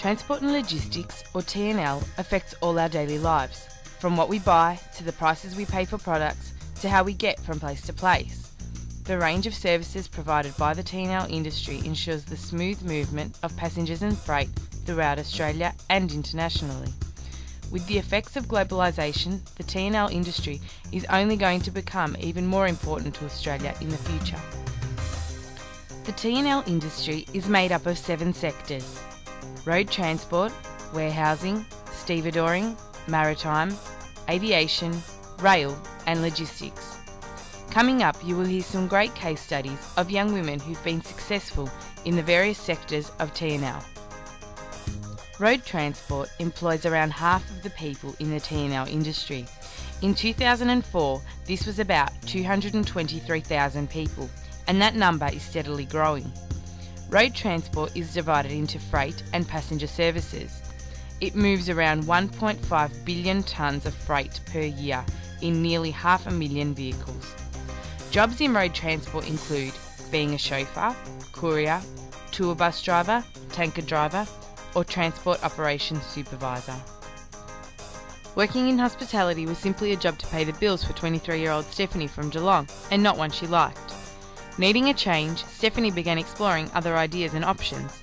Transport and Logistics, or T&L, affects all our daily lives, from what we buy to the prices we pay for products to how we get from place to place. The range of services provided by the T&L industry ensures the smooth movement of passengers and freight throughout Australia and internationally. With the effects of globalisation, the T&L industry is only going to become even more important to Australia in the future. The T&L industry is made up of 7 sectors: road transport, warehousing, stevedoring, maritime, aviation, rail and logistics. Coming up, you will hear some great case studies of young women who've been successful in the various sectors of T&L. Road transport employs around half of the people in the T&L industry. In 2004, this was about 223,000 people, and that number is steadily growing. Road transport is divided into freight and passenger services. It moves around 1.5 billion tonnes of freight per year in nearly 500,000 vehicles. Jobs in road transport include being a chauffeur, courier, tour bus driver, tanker driver, or transport operations supervisor. Working in hospitality was simply a job to pay the bills for 23-year-old Stephanie from Geelong, and not one she liked. Needing a change, Stephanie began exploring other ideas and options.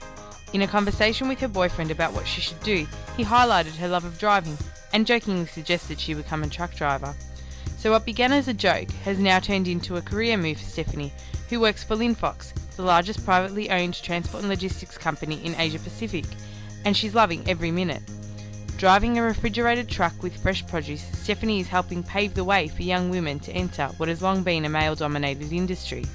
In a conversation with her boyfriend about what she should do, he highlighted her love of driving and jokingly suggested she become a truck driver. So what began as a joke has now turned into a career move for Stephanie, who works for Linfox, the largest privately owned transport and logistics company in Asia Pacific, and she's loving every minute. Driving a refrigerated truck with fresh produce, Stephanie is helping pave the way for young women to enter what has long been a male-dominated industry.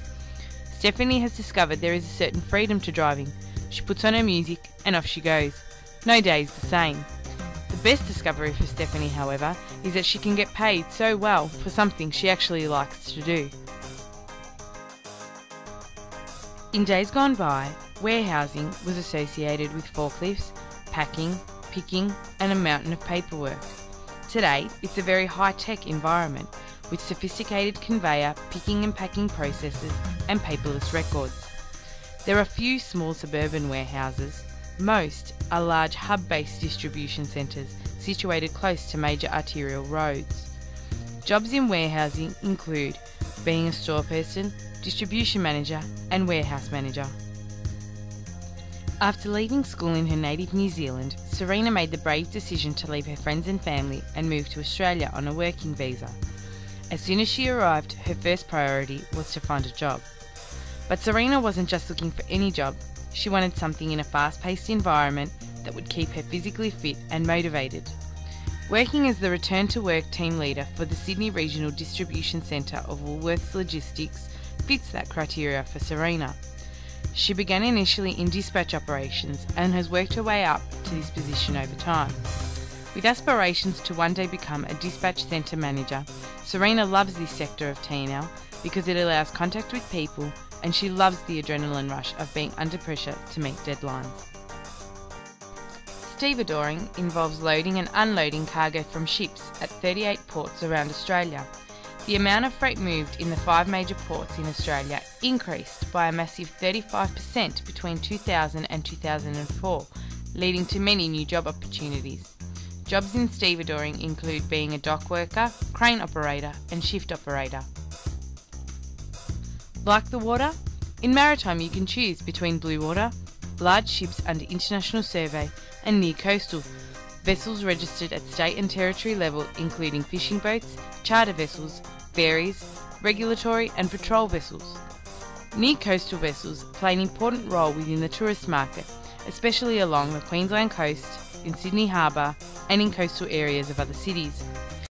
Stephanie has discovered there is a certain freedom to driving. She puts on her music and off she goes. No day is the same. The best discovery for Stephanie, however, is that she can get paid so well for something she actually likes to do. In days gone by, warehousing was associated with forklifts, packing, picking and a mountain of paperwork. Today, it's a very high-tech environment with sophisticated conveyor, picking and packing processes and paperless records. There are few small suburban warehouses. Most are large hub-based distribution centres situated close to major arterial roads. Jobs in warehousing include being a store person, distribution manager and warehouse manager. After leaving school in her native New Zealand, Serena made the brave decision to leave her friends and family and move to Australia on a working visa. As soon as she arrived, her first priority was to find a job. But Serena wasn't just looking for any job. She wanted something in a fast-paced environment that would keep her physically fit and motivated. Working as the return-to-work team leader for the Sydney Regional Distribution Centre of Woolworths Logistics fits that criteria for Serena. She began initially in dispatch operations and has worked her way up to this position over time. With aspirations to one day become a dispatch centre manager, Serena loves this sector of T&L because it allows contact with people and she loves the adrenaline rush of being under pressure to meet deadlines. Stevedoring involves loading and unloading cargo from ships at 38 ports around Australia. The amount of freight moved in the 5 major ports in Australia increased by a massive 35% between 2000 and 2004, leading to many new job opportunities. Jobs in stevedoring include being a dock worker, crane operator and shift operator. Like the water, in maritime you can choose between blue water, large ships under international survey and near coastal, vessels registered at state and territory level including fishing boats, charter vessels, ferries, regulatory and patrol vessels. Near coastal vessels play an important role within the tourist market, especially along the Queensland coast, in Sydney Harbour and in coastal areas of other cities.